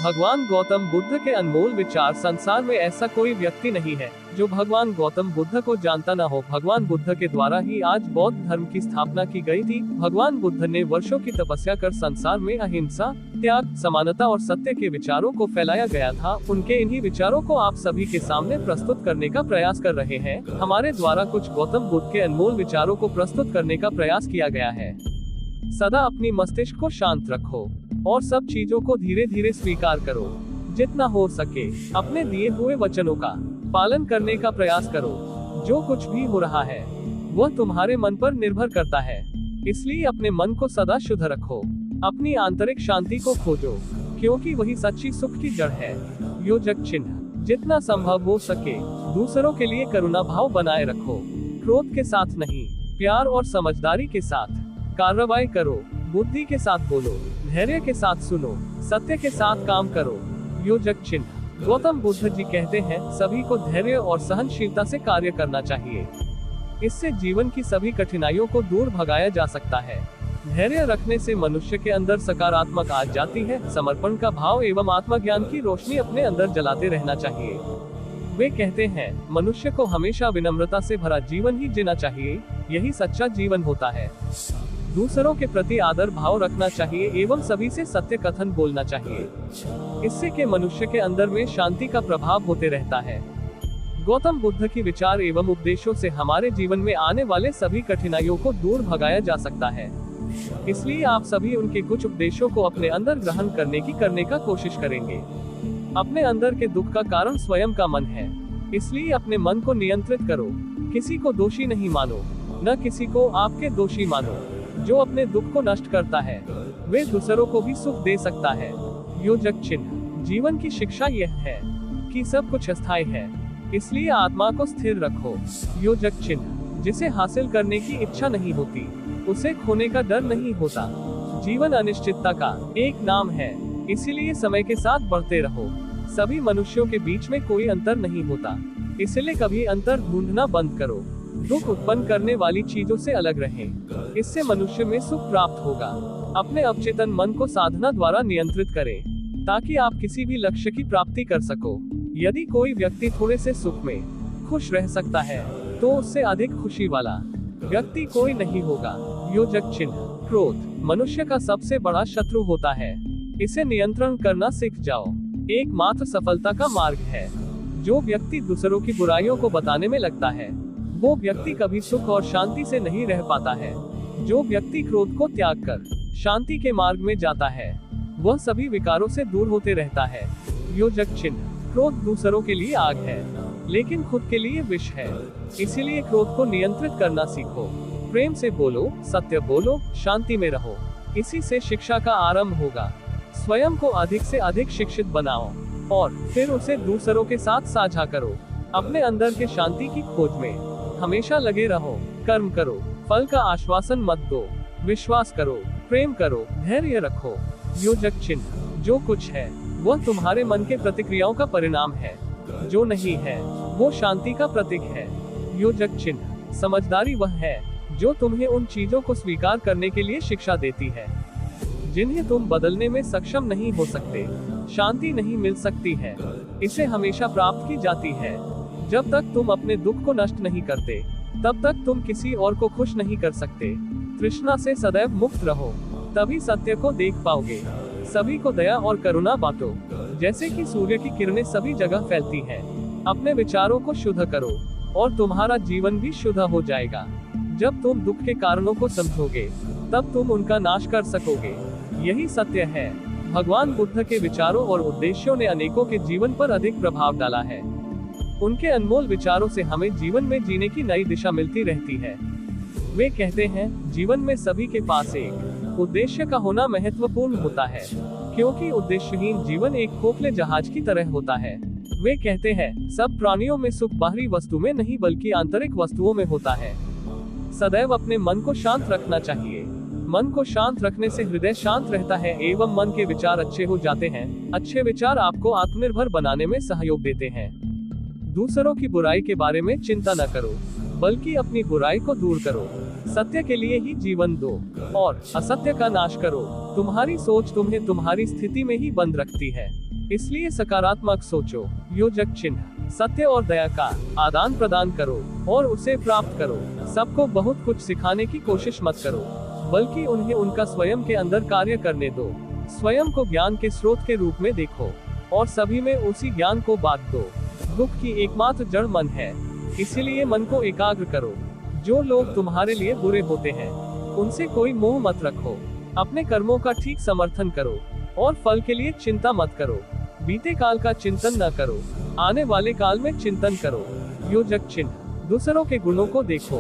भगवान गौतम बुद्ध के अनमोल विचार। संसार में ऐसा कोई व्यक्ति नहीं है जो भगवान गौतम बुद्ध को जानता न हो। भगवान बुद्ध के द्वारा ही आज बौद्ध धर्म की स्थापना की गई थी। भगवान बुद्ध ने वर्षों की तपस्या कर संसार में अहिंसा, त्याग, समानता और सत्य के विचारों को फैलाया गया था। उनके इन्हीं विचारों को आप सभी के सामने प्रस्तुत करने का प्रयास कर रहे हैं। हमारे द्वारा कुछ गौतम बुद्ध के अनमोल विचारों को प्रस्तुत करने का प्रयास किया गया है। सदा अपनी मस्तिष्क को शांत रखो और सब चीजों को धीरे धीरे स्वीकार करो। जितना हो सके अपने दिए हुए वचनों का पालन करने का प्रयास करो। जो कुछ भी हो रहा है वह तुम्हारे मन पर निर्भर करता है, इसलिए अपने मन को सदा शुद्ध रखो। अपनी आंतरिक शांति को खोजो, क्योंकि वही सच्ची सुख की जड़ है। योजक चिन्ह। जितना संभव हो सके दूसरों के लिए करुणा भाव बनाए रखो। क्रोध के साथ नहीं, प्यार और समझदारी के साथ कार्रवाई करो। बुद्धि के साथ बोलो, धैर्य के साथ सुनो, सत्य के साथ काम करो। योजक चिन्ह। गौतम बुद्ध जी कहते हैं, सभी को धैर्य और सहनशीलता से कार्य करना चाहिए। इससे जीवन की सभी कठिनाइयों को दूर भगाया जा सकता है। धैर्य रखने से मनुष्य के अंदर सकारात्मक आ जाती है। समर्पण का भाव एवं आत्मज्ञान की रोशनी अपने अंदर जलाते रहना चाहिए। वे कहते हैं, मनुष्य को हमेशा विनम्रता से भरा जीवन ही जीना चाहिए, यही सच्चा जीवन होता है। दूसरों के प्रति आदर भाव रखना चाहिए एवं सभी से सत्य कथन बोलना चाहिए। इससे के मनुष्य के अंदर में शांति का प्रभाव होते रहता है। गौतम बुद्ध की विचार एवं उपदेशों से हमारे जीवन में आने वाले सभी कठिनाइयों को दूर भगाया जा सकता है। इसलिए आप सभी उनके कुछ उपदेशों को अपने अंदर ग्रहण करने का कोशिश करेंगे। अपने अंदर के दुख का कारण स्वयं का मन है, इसलिए अपने मन को नियंत्रित करो। किसी को दोषी नहीं मानो, न किसी को आपके दोषी मानो। जो अपने दुख को नष्ट करता है वे दूसरों को भी सुख दे सकता है। योजक चिन्ह। जीवन की शिक्षा यह है कि सब कुछ अस्थायी है, इसलिए आत्मा को स्थिर रखो। योजक चिन्ह। जिसे हासिल करने की इच्छा नहीं होती उसे खोने का डर नहीं होता। जीवन अनिश्चितता का एक नाम है, इसीलिए समय के साथ बढ़ते रहो। सभी मनुष्यों के बीच में कोई अंतर नहीं होता, इसलिए कभी अंतर ढूंढना बंद करो। दुख उत्पन्न करने वाली चीजों से अलग रहें, इससे मनुष्य में सुख प्राप्त होगा। अपने अवचेतन मन को साधना द्वारा नियंत्रित करें, ताकि आप किसी भी लक्ष्य की प्राप्ति कर सको। यदि कोई व्यक्ति थोड़े से सुख में खुश रह सकता है तो उससे अधिक खुशी वाला व्यक्ति कोई नहीं होगा। योजक चिन्ह। क्रोध मनुष्य का सबसे बड़ा शत्रु होता है, इसे नियंत्रण करना सीख जाओ। एकमात्र सफलता का मार्ग है। जो व्यक्ति दूसरों की बुराइयों को बताने में लगता है वो व्यक्ति कभी सुख और शांति से नहीं रह पाता है। जो व्यक्ति क्रोध को त्याग कर शांति के मार्ग में जाता है वह सभी विकारों से दूर होते रहता है। योजक चिन्ह। क्रोध दूसरों के लिए आग है, लेकिन खुद के लिए विष है, इसीलिए क्रोध को नियंत्रित करना सीखो। प्रेम से बोलो, सत्य बोलो, शांति में रहो, इसी से शिक्षा का आरंभ होगा। स्वयं को अधिक से अधिक शिक्षित बनाओ और फिर उसे दूसरों के साथ साझा करो। अपने अंदर के शांति की खोज में हमेशा लगे रहो। कर्म करो, फल का आश्वासन मत दो। विश्वास करो, प्रेम करो, धैर्य रखो। योजक चिन्ह। जो कुछ है वह तुम्हारे मन के प्रतिक्रियाओं का परिणाम है, जो नहीं है वो शांति का प्रतीक है। योजक चिन्ह। समझदारी वह है जो तुम्हें उन चीजों को स्वीकार करने के लिए शिक्षा देती है जिन्हें तुम बदलने में सक्षम नहीं हो सकते। शांति नहीं मिल सकती है, इसे हमेशा प्राप्त की जाती है। जब तक तुम अपने दुख को नष्ट नहीं करते तब तक तुम किसी और को खुश नहीं कर सकते। तृष्णा से सदैव मुक्त रहो, तभी सत्य को देख पाओगे। सभी को दया और करुणा बांटो, जैसे कि सूर्य की किरणें सभी जगह फैलती हैं। अपने विचारों को शुद्ध करो और तुम्हारा जीवन भी शुद्ध हो जाएगा। जब तुम दुख के कारणों को समझोगे तब तुम उनका नाश कर सकोगे। यही सत्य है। भगवान बुद्ध के विचारों और उद्देश्यों ने अनेकों के जीवन पर अधिक प्रभाव डाला है। उनके अनमोल विचारों से हमें जीवन में जीने की नई दिशा मिलती रहती है। वे कहते हैं, जीवन में सभी के पास एक उद्देश्य का होना महत्वपूर्ण होता है, क्योंकि उद्देश्यहीन जीवन एक खोखले जहाज की तरह होता है। वे कहते हैं, सब प्राणियों में सुख बाहरी वस्तु में नहीं बल्कि आंतरिक वस्तुओं में होता है। सदैव अपने मन को शांत रखना चाहिए। मन को शांत रखने से हृदय शांत रहता है एवं मन के विचार अच्छे हो जाते हैं। अच्छे विचार आपको आत्मनिर्भर बनाने में सहयोग देते हैं। दूसरों की बुराई के बारे में चिंता न करो, बल्कि अपनी बुराई को दूर करो। सत्य के लिए ही जीवन दो और असत्य का नाश करो। तुम्हारी सोच तुम्हें तुम्हारी स्थिति में ही बंद रखती है। इसलिए सकारात्मक सोचो। योजक चिन्ह, सत्य और दया का आदान प्रदान करो और उसे प्राप्त करो। सबको बहुत कुछ सिखाने की कोशिश मत करो, बल्कि उन्हें उनका स्वयं के अंदर कार्य करने दो। स्वयं को ज्ञान के स्रोत के रूप में देखो और सभी में उसी ज्ञान को बांट दो। दुख की एकमात्र जड़ मन है, इसीलिए मन को एकाग्र करो। जो लोग तुम्हारे लिए बुरे होते हैं, उनसे कोई मोह मत रखो। अपने कर्मों का ठीक समर्थन करो और फल के लिए चिंता मत करो। बीते काल का चिंतन न करो, आने वाले काल में चिंतन करो। योजक चिन्ह, दूसरों के गुणों को देखो,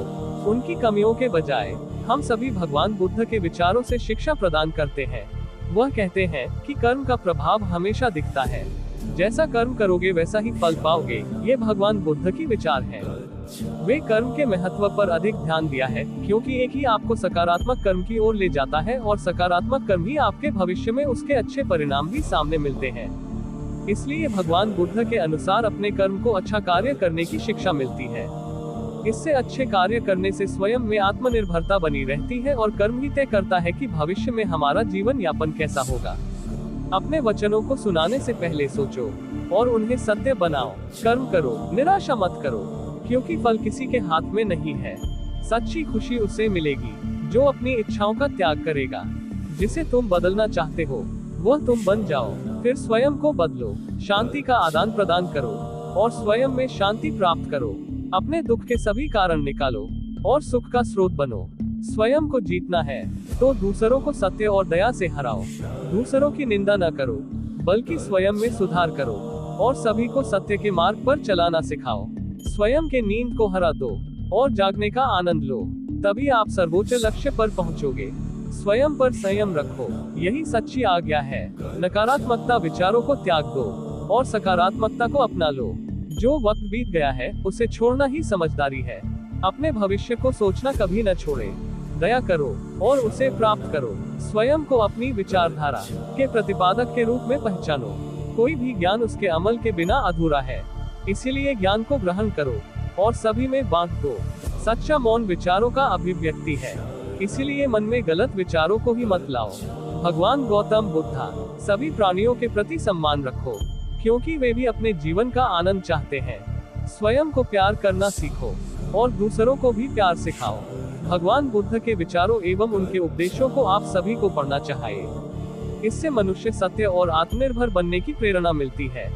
उनकी कमियों के बजाय। हम सभी भगवान बुद्ध के विचारों से शिक्षा प्रदान करते हैं। वह कहते हैं कि कर्म का प्रभाव हमेशा दिखता है, जैसा कर्म करोगे वैसा ही फल पाओगे। ये भगवान बुद्ध की विचार है। वे कर्म के महत्व पर अधिक ध्यान दिया है, क्योंकि एक ही आपको सकारात्मक कर्म की ओर ले जाता है और सकारात्मक कर्म ही आपके भविष्य में उसके अच्छे परिणाम भी सामने मिलते हैं। इसलिए भगवान बुद्ध के अनुसार अपने कर्म को अच्छा कार्य करने की शिक्षा मिलती है। इससे अच्छे कार्य करने से स्वयं में आत्मनिर्भरता बनी रहती है और कर्म ही तय करता है कि भविष्य में हमारा जीवन यापन कैसा होगा। अपने वचनों को सुनाने से पहले सोचो और उन्हें सत्य बनाओ। कर्म करो, निराशा मत करो, क्योंकि फल किसी के हाथ में नहीं है। सच्ची खुशी उसे मिलेगी जो अपनी इच्छाओं का त्याग करेगा। जिसे तुम बदलना चाहते हो वह तुम बन जाओ, फिर स्वयं को बदलो। शांति का आदान प्रदान करो और स्वयं में शांति प्राप्त करो। अपने दुख के सभी कारण निकालो और सुख का स्रोत बनो। स्वयं को जीतना है तो दूसरों को सत्य और दया से हराओ। दूसरों की निंदा न करो, बल्कि स्वयं में सुधार करो और सभी को सत्य के मार्ग पर चलाना सिखाओ। स्वयं के नींद को हरा दो और जागने का आनंद लो, तभी आप सर्वोच्च लक्ष्य पर पहुंचोगे। स्वयं पर संयम रखो, यही सच्ची आज्ञा है। नकारात्मकता विचारों को त्याग दो और सकारात्मकता को अपना लो। जो वक्त बीत गया है उसे छोड़ना ही समझदारी है। अपने भविष्य को सोचना कभी न छोड़े। दया करो और उसे प्राप्त करो। स्वयं को अपनी विचारधारा के प्रतिपादक के रूप में पहचानो। कोई भी ज्ञान उसके अमल के बिना अधूरा है, इसीलिए ज्ञान को ग्रहण करो और सभी में बांट दो। सच्चा मौन विचारों का अभिव्यक्ति है, इसीलिए मन में गलत विचारों को ही मत लाओ। भगवान गौतम बुद्धा, सभी प्राणियों के प्रति सम्मान रखो, क्योंकि वे भी अपने जीवन का आनंद चाहते हैं। स्वयं को प्यार करना सीखो और दूसरों को भी प्यार सिखाओ। भगवान बुद्ध के विचारों एवं उनके उपदेशों को आप सभी को पढ़ना चाहिए। इससे मनुष्य सत्य और आत्मनिर्भर बनने की प्रेरणा मिलती है।